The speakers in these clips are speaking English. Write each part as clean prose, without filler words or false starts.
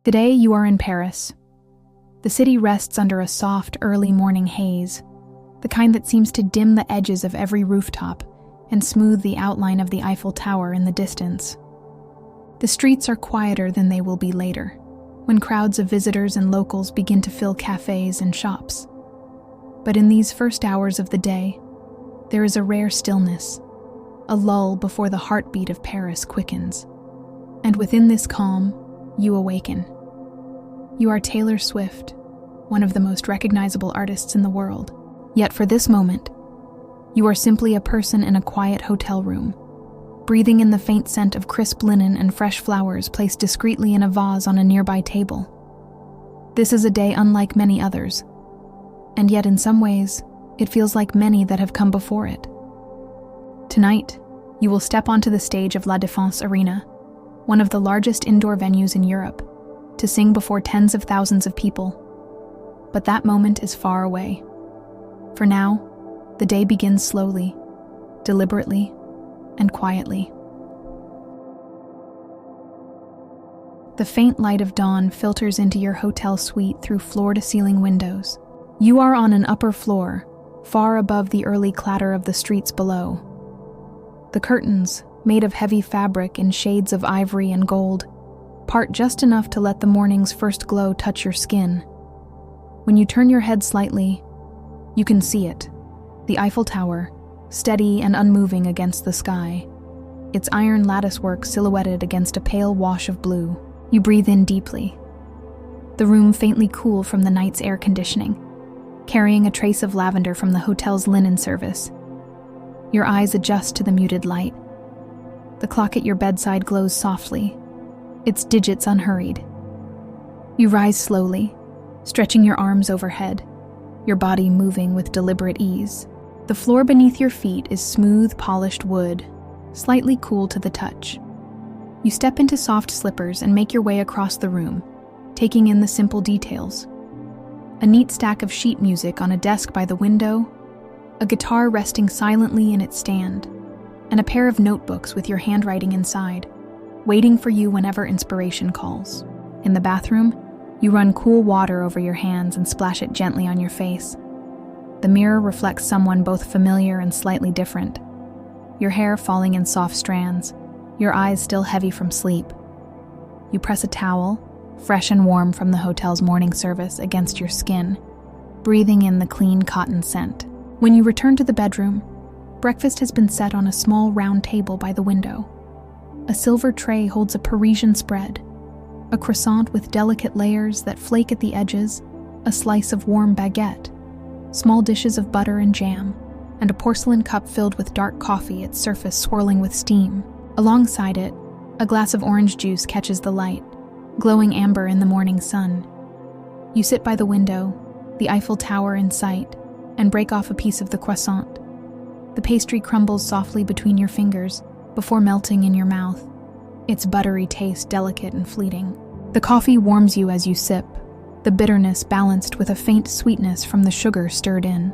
Today you are in Paris. The city rests under a soft, early morning haze, the kind that seems to dim the edges of every rooftop and smooth the outline of the Eiffel Tower in the distance. The streets are quieter than they will be later, when crowds of visitors and locals begin to fill cafes and shops. But in these first hours of the day, there is a rare stillness, a lull before the heartbeat of Paris quickens. And within this calm, you awaken. You are Taylor Swift, one of the most recognizable artists in the world. Yet for this moment, you are simply a person in a quiet hotel room, breathing in the faint scent of crisp linen and fresh flowers placed discreetly in a vase on a nearby table. This is a day unlike many others, and yet in some ways, it feels like many that have come before it. Tonight, you will step onto the stage of La Défense Arena, one of the largest indoor venues in Europe, to sing before tens of thousands of people. But that moment is far away. For now, the day begins slowly, deliberately, and quietly. The faint light of dawn filters into your hotel suite through floor-to-ceiling windows. You are on an upper floor, far above the early clatter of the streets below. The curtains, made of heavy fabric in shades of ivory and gold, part just enough to let the morning's first glow touch your skin. When you turn your head slightly, you can see it, the Eiffel Tower, steady and unmoving against the sky, its iron latticework silhouetted against a pale wash of blue. You breathe in deeply, the room faintly cool from the night's air conditioning, carrying a trace of lavender from the hotel's linen service. Your eyes adjust to the muted light. The clock at your bedside glows softly, its digits unhurried. You rise slowly, stretching your arms overhead, your body moving with deliberate ease. The floor beneath your feet is smooth, polished wood, slightly cool to the touch. You step into soft slippers and make your way across the room, taking in the simple details. A neat stack of sheet music on a desk by the window, a guitar resting silently in its stand, and a pair of notebooks with your handwriting inside, waiting for you whenever inspiration calls. In the bathroom, you run cool water over your hands and splash it gently on your face. The mirror reflects someone both familiar and slightly different, your hair falling in soft strands, your eyes still heavy from sleep. You press a towel, fresh and warm from the hotel's morning service, against your skin, breathing in the clean cotton scent. When you return to the bedroom, breakfast has been set on a small round table by the window. A silver tray holds a Parisian spread, a croissant with delicate layers that flake at the edges, a slice of warm baguette, small dishes of butter and jam, and a porcelain cup filled with dark coffee, its surface swirling with steam. Alongside it, a glass of orange juice catches the light, glowing amber in the morning sun. You sit by the window, the Eiffel Tower in sight, and break off a piece of the croissant. The pastry crumbles softly between your fingers before melting in your mouth, its buttery taste delicate and fleeting. The coffee warms you as you sip, the bitterness balanced with a faint sweetness from the sugar stirred in.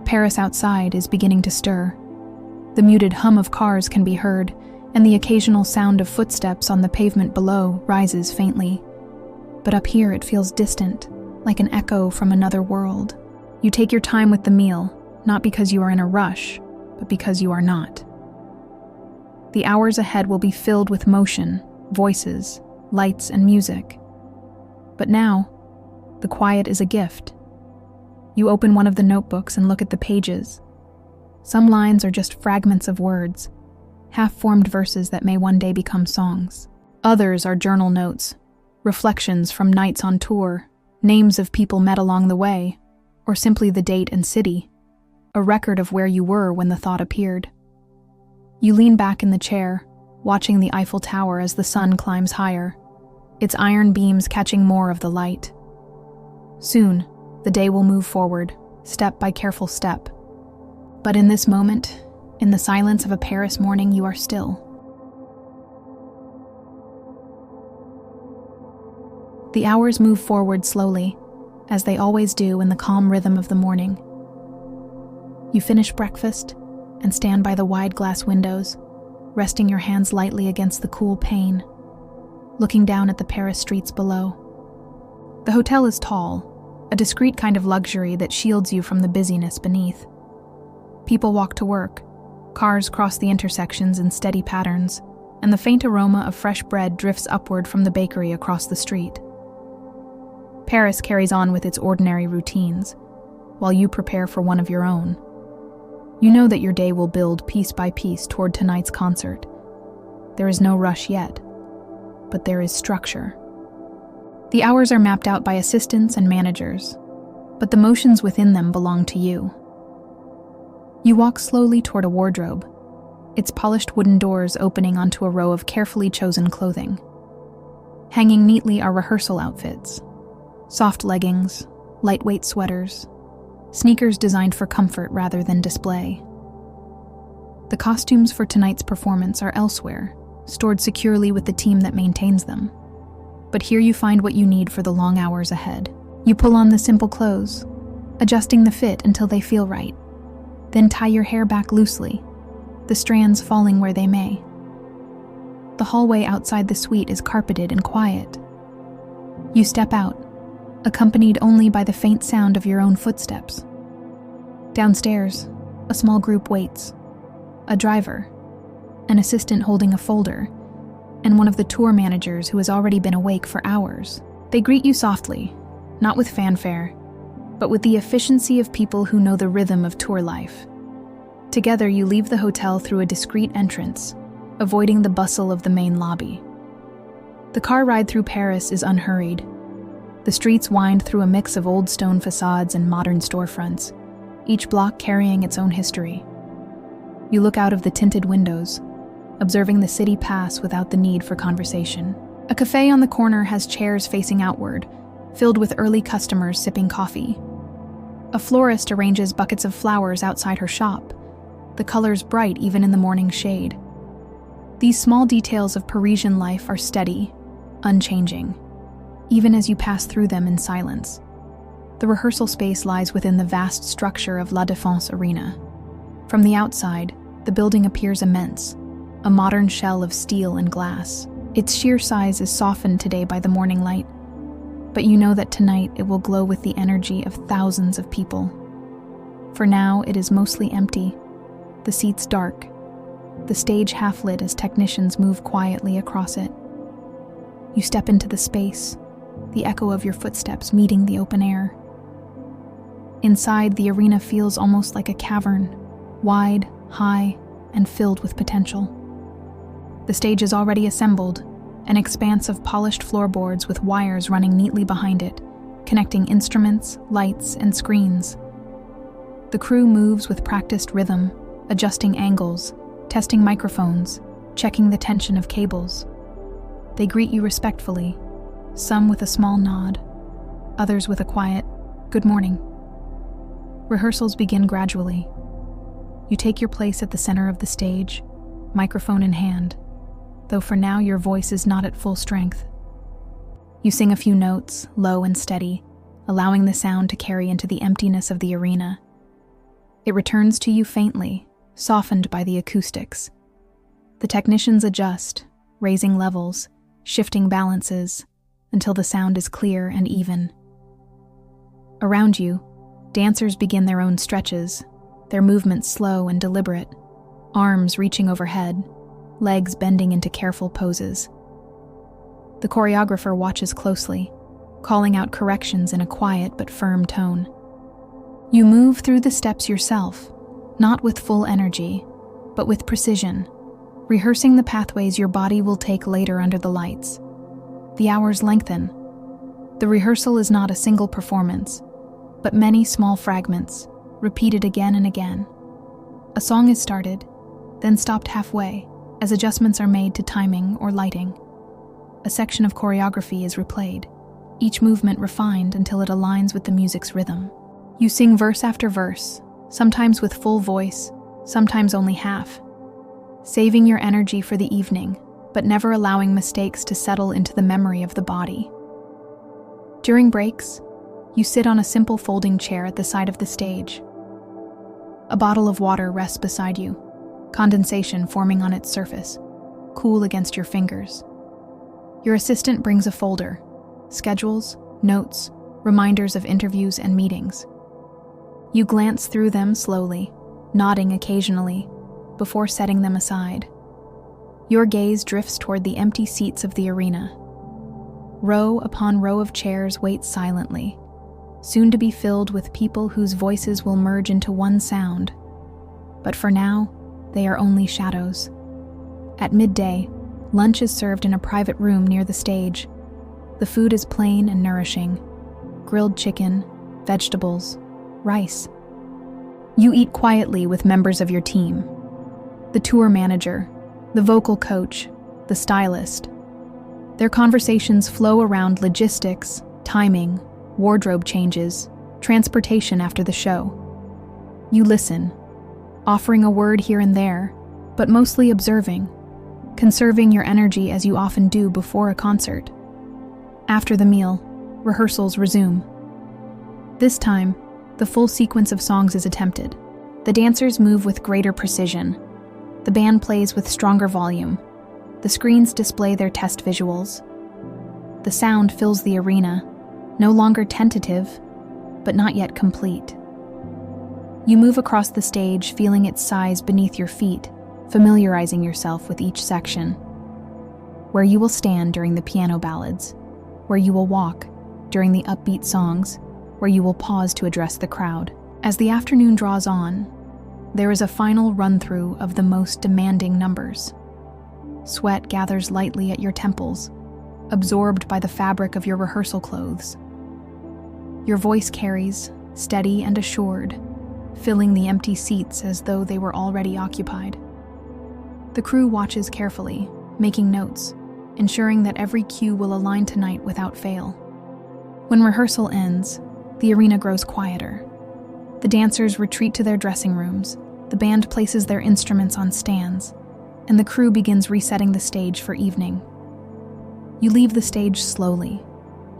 Paris outside is beginning to stir. The muted hum of cars can be heard, and the occasional sound of footsteps on the pavement below rises faintly. But up here it feels distant, like an echo from another world. You take your time with the meal, not because you are in a rush, but because you are not. The hours ahead will be filled with motion, voices, lights, and music. But now, the quiet is a gift. You open one of the notebooks and look at the pages. Some lines are just fragments of words, half-formed verses that may one day become songs. Others are journal notes, reflections from nights on tour, names of people met along the way, or simply the date and city, a record of where you were when the thought appeared. You lean back in the chair, watching the Eiffel Tower as the sun climbs higher, its iron beams catching more of the light. Soon, the day will move forward, step by careful step. But in this moment, in the silence of a Paris morning, you are still. The hours move forward slowly, as they always do in the calm rhythm of the morning. You finish breakfast and stand by the wide glass windows, resting your hands lightly against the cool pane. looking down at the Paris streets below. The hotel is tall, a discreet kind of luxury that shields you from the busyness beneath. People walk to work, cars cross the intersections in steady patterns, and the faint aroma of fresh bread drifts upward from the bakery across the street. Paris carries on with its ordinary routines, while you prepare for one of your own. You know that your day will build piece by piece toward tonight's concert. There is no rush yet, but there is structure. The hours are mapped out by assistants and managers, but the motions within them belong to you. You walk slowly toward a wardrobe, its polished wooden doors opening onto a row of carefully chosen clothing. Hanging neatly are rehearsal outfits: soft leggings, lightweight sweaters, sneakers designed for comfort rather than display. The costumes for tonight's performance are elsewhere, stored securely with the team that maintains them. But here you find what you need for the long hours ahead. You pull on the simple clothes, adjusting the fit until they feel right. Then tie your hair back loosely, the strands falling where they may. The hallway outside the suite is carpeted and quiet. You step out, accompanied only by the faint sound of your own footsteps. Downstairs, a small group waits: a driver, an assistant holding a folder, and one of the tour managers who has already been awake for hours. They greet you softly, not with fanfare, but with the efficiency of people who know the rhythm of tour life. Together, you leave the hotel through a discreet entrance, avoiding the bustle of the main lobby. The car ride through Paris is unhurried. The streets wind through a mix of old stone facades and modern storefronts, each block carrying its own history. You look out of the tinted windows, observing the city pass without the need for conversation. A cafe on the corner has chairs facing outward, filled with early customers sipping coffee. A florist arranges buckets of flowers outside her shop, the colors bright even in the morning shade. These small details of Parisian life are steady, unchanging, even as you pass through them in silence. The rehearsal space lies within the vast structure of La Défense Arena. From the outside, the building appears immense, a modern shell of steel and glass. Its sheer size is softened today by the morning light, but you know that tonight it will glow with the energy of thousands of people. For now, it is mostly empty, the seats dark, the stage half-lit as technicians move quietly across it. You step into the space, the echo of your footsteps meeting the open air. Inside, the arena feels almost like a cavern, wide, high, and filled with potential. The stage is already assembled, an expanse of polished floorboards with wires running neatly behind it, connecting instruments, lights, and screens. The crew moves with practiced rhythm, adjusting angles, testing microphones, checking the tension of cables. They greet you respectfully, some with a small nod, others with a quiet, "Good morning." Rehearsals begin gradually. You take your place at the center of the stage, microphone in hand, though for now your voice is not at full strength. You sing a few notes, low and steady, allowing the sound to carry into the emptiness of the arena. It returns to you faintly, softened by the acoustics. The technicians adjust, raising levels, shifting balances, until the sound is clear and even. Around you, dancers begin their own stretches, their movements slow and deliberate, arms reaching overhead, legs bending into careful poses. The choreographer watches closely, calling out corrections in a quiet but firm tone. You move through the steps yourself, not with full energy, but with precision, rehearsing the pathways your body will take later under the lights. The hours lengthen. The rehearsal is not a single performance, but many small fragments, repeated again and again. A song is started, then stopped halfway, as adjustments are made to timing or lighting. A section of choreography is replayed, each movement refined until it aligns with the music's rhythm. You sing verse after verse, sometimes with full voice, sometimes only half, saving your energy for the evening, but never allowing mistakes to settle into the memory of the body. During breaks, you sit on a simple folding chair at the side of the stage. A bottle of water rests beside you, condensation forming on its surface, cool against your fingers. Your assistant brings a folder, schedules, notes, reminders of interviews and meetings. You glance through them slowly, nodding occasionally, before setting them aside. Your gaze drifts toward the empty seats of the arena. Row upon row of chairs wait silently, soon to be filled with people whose voices will merge into one sound. But for now, they are only shadows. At midday, lunch is served in a private room near the stage. The food is plain and nourishing: grilled chicken, vegetables, rice. You eat quietly with members of your team: the tour manager, the vocal coach, the stylist. Their conversations flow around logistics, timing, wardrobe changes, transportation after the show. You listen, offering a word here and there, but mostly observing, conserving your energy as you often do before a concert. After the meal, rehearsals resume. This time, the full sequence of songs is attempted. The dancers move with greater precision. The band plays with stronger volume. The screens display their test visuals. The sound fills the arena, no longer tentative, but not yet complete. You move across the stage, feeling its size beneath your feet, familiarizing yourself with each section. Where you will stand during the piano ballads, where you will walk during the upbeat songs, where you will pause to address the crowd. As the afternoon draws on, there is a final run-through of the most demanding numbers. Sweat gathers lightly at your temples, absorbed by the fabric of your rehearsal clothes. Your voice carries, steady and assured, filling the empty seats as though they were already occupied. The crew watches carefully, making notes, ensuring that every cue will align tonight without fail. When rehearsal ends, the arena grows quieter. The dancers retreat to their dressing rooms, the band places their instruments on stands, and the crew begins resetting the stage for evening. You leave the stage slowly,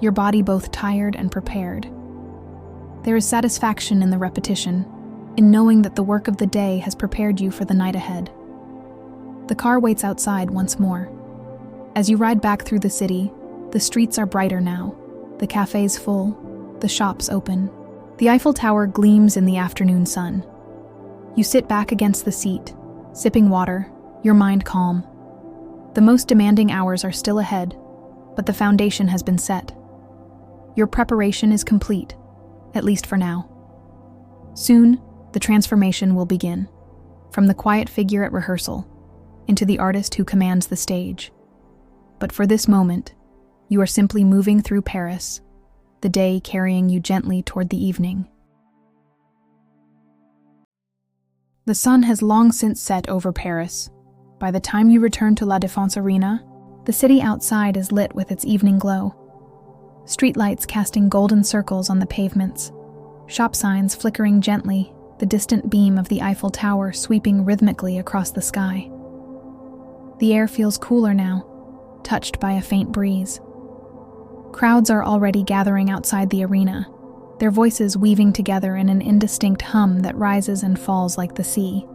your body both tired and prepared. There is satisfaction in the repetition, in knowing that the work of the day has prepared you for the night ahead. The car waits outside once more. As you ride back through the city, the streets are brighter now, the cafes full, the shops open. The Eiffel Tower gleams in the afternoon sun. You sit back against the seat, sipping water, your mind calm. The most demanding hours are still ahead, but the foundation has been set. Your preparation is complete, at least for now. Soon, the transformation will begin, from the quiet figure at rehearsal into the artist who commands the stage. But for this moment, you are simply moving through Paris, the day carrying you gently toward the evening. The sun has long since set over Paris. By the time you return to La Défense Arena, the city outside is lit with its evening glow. Streetlights casting golden circles on the pavements, shop signs flickering gently, the distant beam of the Eiffel Tower sweeping rhythmically across the sky. The air feels cooler now, touched by a faint breeze. Crowds are already gathering outside the arena, their voices weaving together in an indistinct hum that rises and falls like the sea.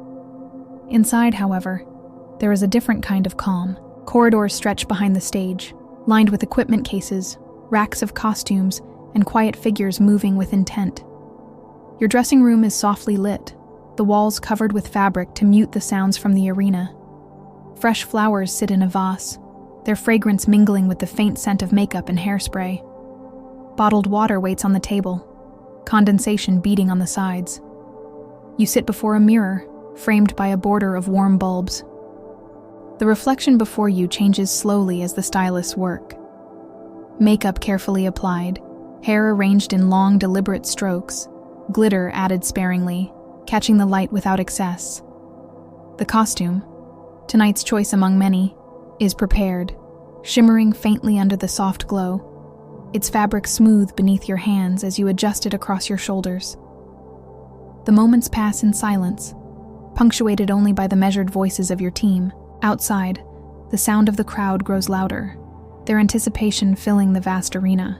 Inside, however, there is a different kind of calm. Corridors stretch behind the stage, lined with equipment cases, racks of costumes, and quiet figures moving with intent. Your dressing room is softly lit, the walls covered with fabric to mute the sounds from the arena. Fresh flowers sit in a vase, their fragrance mingling with the faint scent of makeup and hairspray. Bottled water waits on the table, condensation beating on the sides. You sit before a mirror, framed by a border of warm bulbs. The reflection before you changes slowly as the stylists work. Makeup carefully applied, hair arranged in long, deliberate strokes, glitter added sparingly, catching the light without excess. The costume, tonight's choice among many, is prepared, shimmering faintly under the soft glow, its fabric smooth beneath your hands as you adjust it across your shoulders. The moments pass in silence, punctuated only by the measured voices of your team. Outside, the sound of the crowd grows louder, their anticipation filling the vast arena.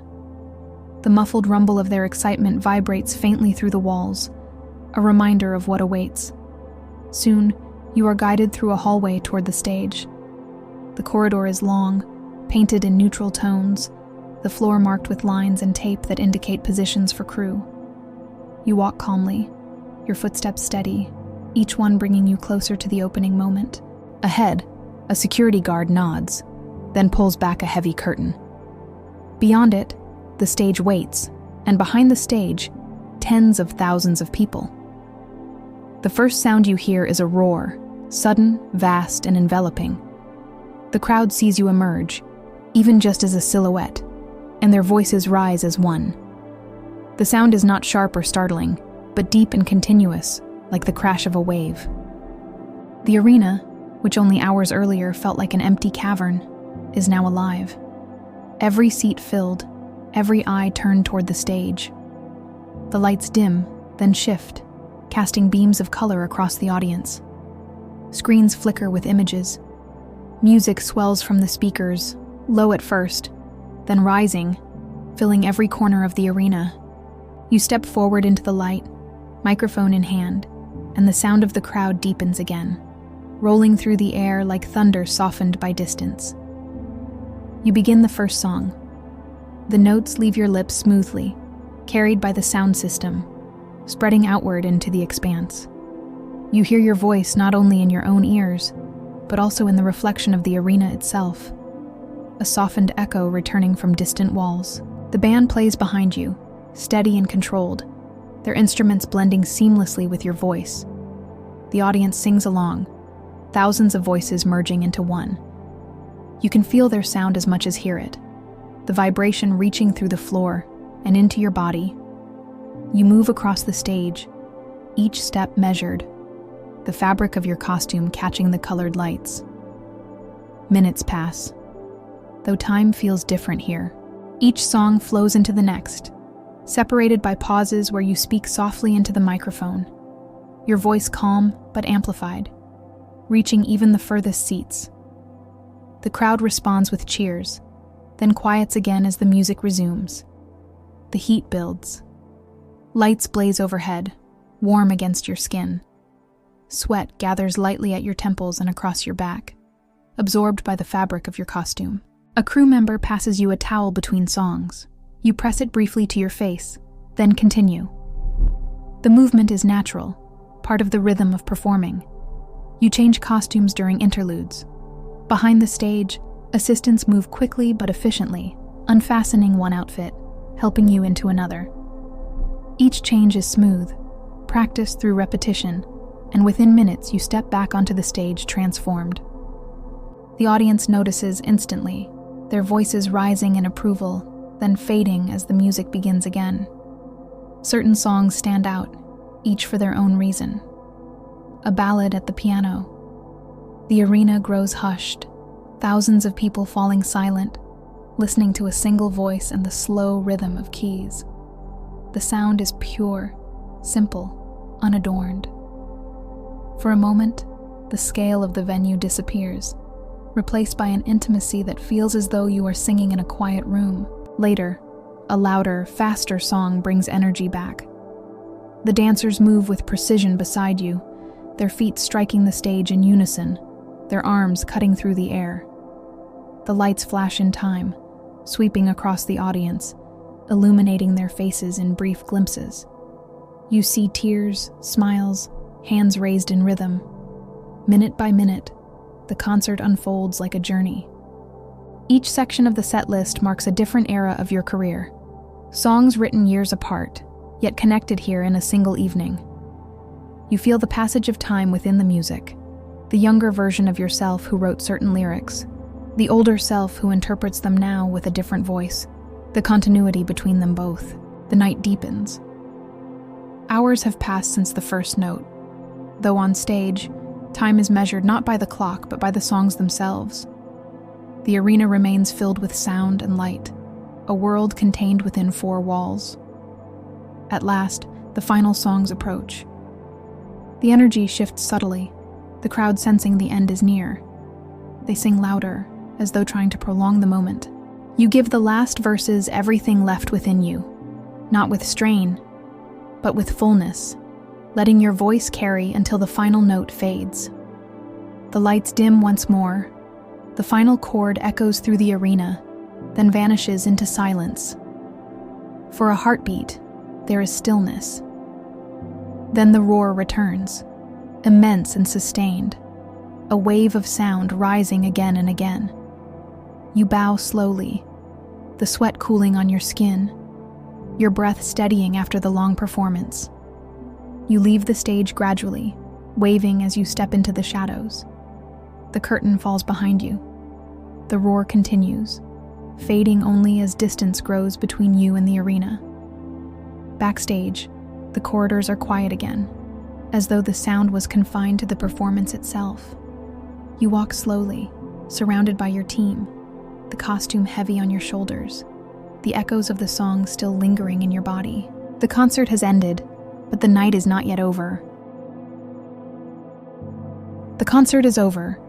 The muffled rumble of their excitement vibrates faintly through the walls, a reminder of what awaits. Soon, you are guided through a hallway toward the stage. The corridor is long, painted in neutral tones, the floor marked with lines and tape that indicate positions for crew. You walk calmly, your footsteps steady, each one bringing you closer to the opening moment. Ahead, a security guard nods, then pulls back a heavy curtain. Beyond it, the stage waits, and behind the stage, tens of thousands of people. The first sound you hear is a roar, sudden, vast, and enveloping. The crowd sees you emerge, even just as a silhouette, and their voices rise as one. The sound is not sharp or startling, but deep and continuous, like the crash of a wave. The arena, which only hours earlier felt like an empty cavern, is now alive. Every seat filled, every eye turned toward the stage. The lights dim, then shift, casting beams of color across the audience. Screens flicker with images. Music swells from the speakers, low at first, then rising, filling every corner of the arena. You step forward into the light, microphone in hand, and the sound of the crowd deepens again, rolling through the air like thunder softened by distance. You begin the first song. The notes leave your lips smoothly, carried by the sound system, spreading outward into the expanse. You hear your voice not only in your own ears, but also in the reflection of the arena itself, a softened echo returning from distant walls. The band plays behind you, steady and controlled, their instruments blending seamlessly with your voice. The audience sings along, thousands of voices merging into one. You can feel their sound as much as hear it, the vibration reaching through the floor and into your body. You move across the stage, each step measured, the fabric of your costume catching the colored lights. Minutes pass, though time feels different here. Each song flows into the next, separated by pauses where you speak softly into the microphone, your voice calm but amplified, reaching even the furthest seats. The crowd responds with cheers, then quiets again as the music resumes. The heat builds. Lights blaze overhead, warm against your skin. Sweat gathers lightly at your temples and across your back, absorbed by the fabric of your costume. A crew member passes you a towel between songs. You press it briefly to your face, then continue. The movement is natural, part of the rhythm of performing. You change costumes during interludes. Behind the stage, assistants move quickly but efficiently, unfastening one outfit, helping you into another. Each change is smooth, practiced through repetition, and within minutes you step back onto the stage transformed. The audience notices instantly, their voices rising in approval, then fading as the music begins again. Certain songs stand out, each for their own reason. A ballad at the piano. The arena grows hushed, thousands of people falling silent, listening to a single voice and the slow rhythm of keys. The sound is pure, simple, unadorned. For a moment, the scale of the venue disappears, replaced by an intimacy that feels as though you are singing in a quiet room. Later, a louder, faster song brings energy back. The dancers move with precision beside you, their feet striking the stage in unison, their arms cutting through the air. The lights flash in time, sweeping across the audience, illuminating their faces in brief glimpses. You see tears, smiles, hands raised in rhythm. Minute by minute, the concert unfolds like a journey. Each section of the set list marks a different era of your career. Songs written years apart, yet connected here in a single evening. You feel the passage of time within the music, the younger version of yourself who wrote certain lyrics, the older self who interprets them now with a different voice, the continuity between them both. The night deepens. Hours have passed since the first note, though on stage, time is measured not by the clock but by the songs themselves. The arena remains filled with sound and light, a world contained within four walls. At last, the final songs approach. The energy shifts subtly, the crowd sensing the end is near. They sing louder, as though trying to prolong the moment. You give the last verses everything left within you, not with strain, but with fullness, letting your voice carry until the final note fades. The lights dim once more, The final chord echoes through the arena, then vanishes into silence. For a heartbeat, there is stillness. Then the roar returns, immense and sustained, a wave of sound rising again and again. You bow slowly, the sweat cooling on your skin, your breath steadying after the long performance. You leave the stage gradually, waving as you step into the shadows. The curtain falls behind you. The roar continues, fading only as distance grows between you and the arena. Backstage, the corridors are quiet again, as though the sound was confined to the performance itself. You walk slowly, surrounded by your team, the costume heavy on your shoulders, the echoes of the song still lingering in your body. The concert has ended, but the night is not yet over. The concert is over,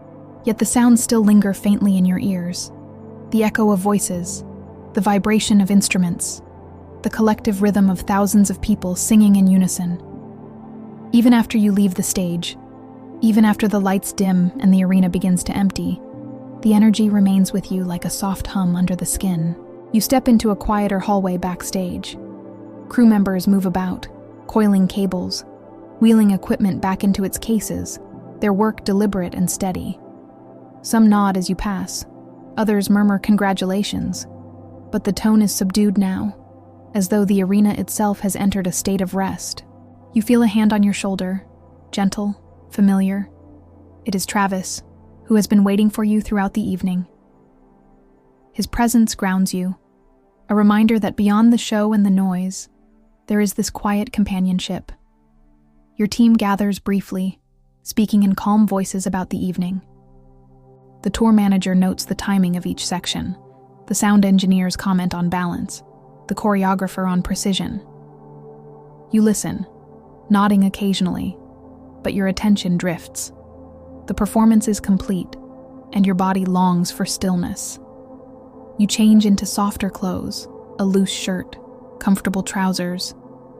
yet the sounds still linger faintly in your ears. The echo of voices, the vibration of instruments, the collective rhythm of thousands of people singing in unison. Even after you leave the stage, even after the lights dim and the arena begins to empty, the energy remains with you like a soft hum under the skin. You step into a quieter hallway backstage. Crew members move about, coiling cables, wheeling equipment back into its cases, their work deliberate and steady. Some nod as you pass, others murmur congratulations, but the tone is subdued now, as though the arena itself has entered a state of rest. You feel a hand on your shoulder, gentle, familiar. It is Travis, who has been waiting for you throughout the evening. His presence grounds you, a reminder that beyond the show and the noise, there is this quiet companionship. Your team gathers briefly, speaking in calm voices about the evening. The tour manager notes the timing of each section. The sound engineers comment on balance, the choreographer on precision. You listen, nodding occasionally, but your attention drifts. The performance is complete, and your body longs for stillness. You change into softer clothes, a loose shirt, comfortable trousers,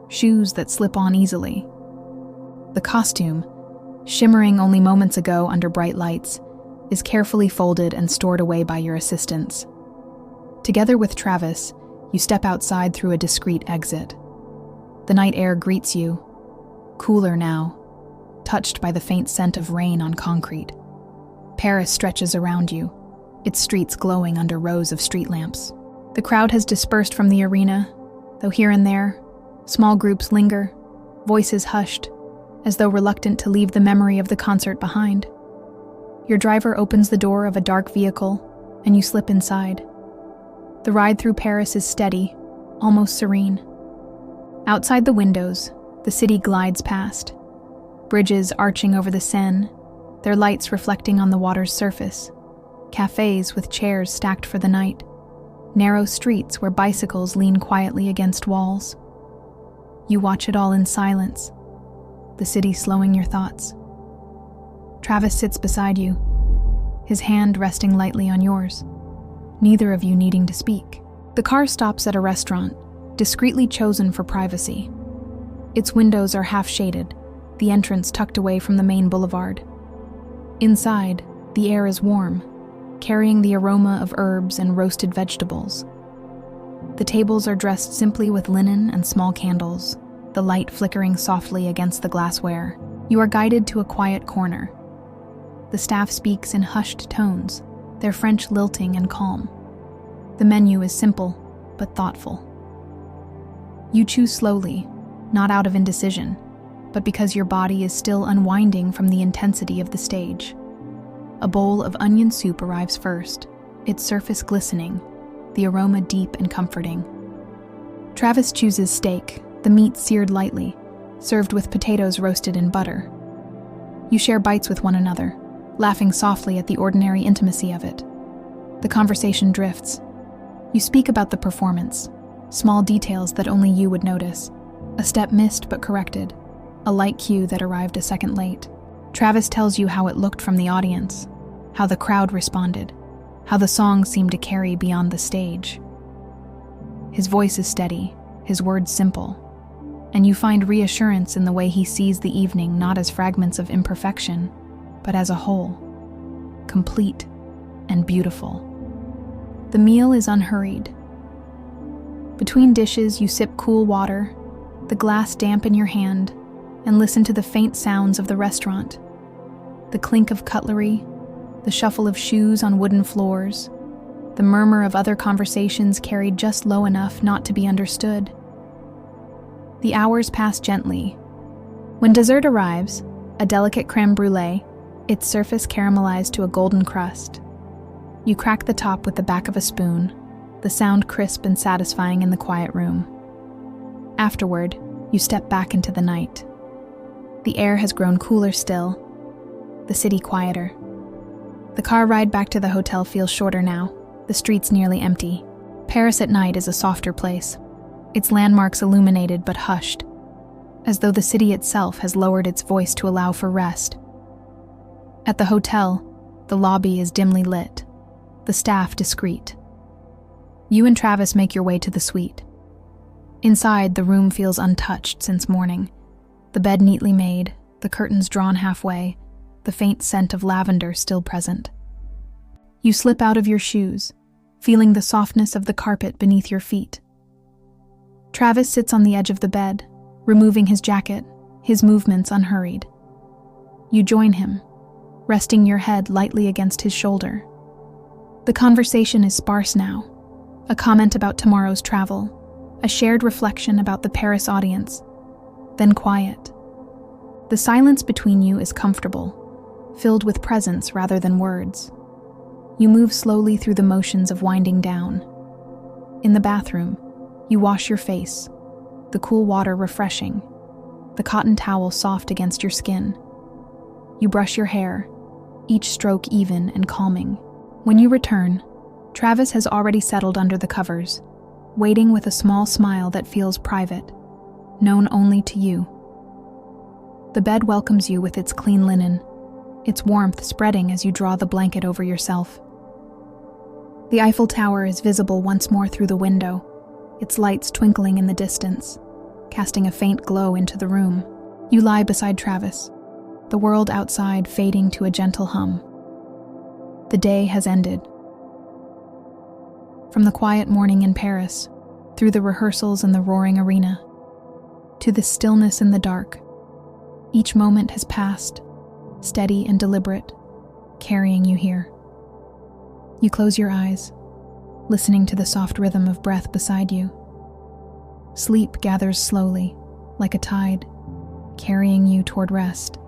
shoes that slip on easily. The costume, shimmering only moments ago under bright lights, is carefully folded and stored away by your assistants. Together with Travis, you step outside through a discreet exit. The night air greets you, cooler now, touched by the faint scent of rain on concrete. Paris stretches around you, its streets glowing under rows of street lamps. The crowd has dispersed from the arena, though here and there, small groups linger, voices hushed, as though reluctant to leave the memory of the concert behind. Your driver opens the door of a dark vehicle, and you slip inside. The ride through Paris is steady, almost serene. Outside the windows, the city glides past. Bridges arching over the Seine, their lights reflecting on the water's surface. Cafes with chairs stacked for the night. Narrow streets where bicycles lean quietly against walls. You watch it all in silence, the city slowing your thoughts. Travis sits beside you, his hand resting lightly on yours, neither of you needing to speak. The car stops at a restaurant, discreetly chosen for privacy. Its windows are half-shaded, the entrance tucked away from the main boulevard. Inside, the air is warm, carrying the aroma of herbs and roasted vegetables. The tables are dressed simply with linen and small candles, the light flickering softly against the glassware. You are guided to a quiet corner. The staff speaks in hushed tones, their French lilting and calm. The menu is simple, but thoughtful. You choose slowly, not out of indecision, but because your body is still unwinding from the intensity of the stage. A bowl of onion soup arrives first, its surface glistening, the aroma deep and comforting. Travis chooses steak, the meat seared lightly, served with potatoes roasted in butter. You share bites with one another, laughing softly at the ordinary intimacy of it. The conversation drifts. You speak about the performance, small details that only you would notice, a step missed but corrected, a light cue that arrived a second late. Travis tells you how it looked from the audience, how the crowd responded, how the song seemed to carry beyond the stage. His voice is steady, his words simple, and you find reassurance in the way he sees the evening not as fragments of imperfection, but as a whole, complete, and beautiful. The meal is unhurried. Between dishes, you sip cool water, the glass damp in your hand, and listen to the faint sounds of the restaurant. The clink of cutlery, the shuffle of shoes on wooden floors, the murmur of other conversations carried just low enough not to be understood. The hours pass gently. When dessert arrives, a delicate crème brûlée, its surface caramelized to a golden crust. You crack the top with the back of a spoon, the sound crisp and satisfying in the quiet room. Afterward, you step back into the night. The air has grown cooler still, the city quieter. The car ride back to the hotel feels shorter now, the streets nearly empty. Paris at night is a softer place, its landmarks illuminated but hushed, as though the city itself has lowered its voice to allow for rest. At the hotel, the lobby is dimly lit, the staff discreet. You and Travis make your way to the suite. Inside, the room feels untouched since morning, the bed neatly made, the curtains drawn halfway, the faint scent of lavender still present. You slip out of your shoes, feeling the softness of the carpet beneath your feet. Travis sits on the edge of the bed, removing his jacket, his movements unhurried. You join him, resting your head lightly against his shoulder. The conversation is sparse now, a comment about tomorrow's travel, a shared reflection about the Paris audience, then quiet. The silence between you is comfortable, filled with presence rather than words. You move slowly through the motions of winding down. In the bathroom, you wash your face, the cool water refreshing, the cotton towel soft against your skin. You brush your hair, each stroke even and calming. When you return, Travis has already settled under the covers, waiting with a small smile that feels private, known only to you. The bed welcomes you with its clean linen, its warmth spreading as you draw the blanket over yourself. The Eiffel Tower is visible once more through the window, its lights twinkling in the distance, casting a faint glow into the room. You lie beside Travis, the world outside fading to a gentle hum. The day has ended. From the quiet morning in Paris, through the rehearsals in the roaring arena, to the stillness in the dark, each moment has passed, steady and deliberate, carrying you here. You close your eyes, listening to the soft rhythm of breath beside you. Sleep gathers slowly, like a tide, carrying you toward rest.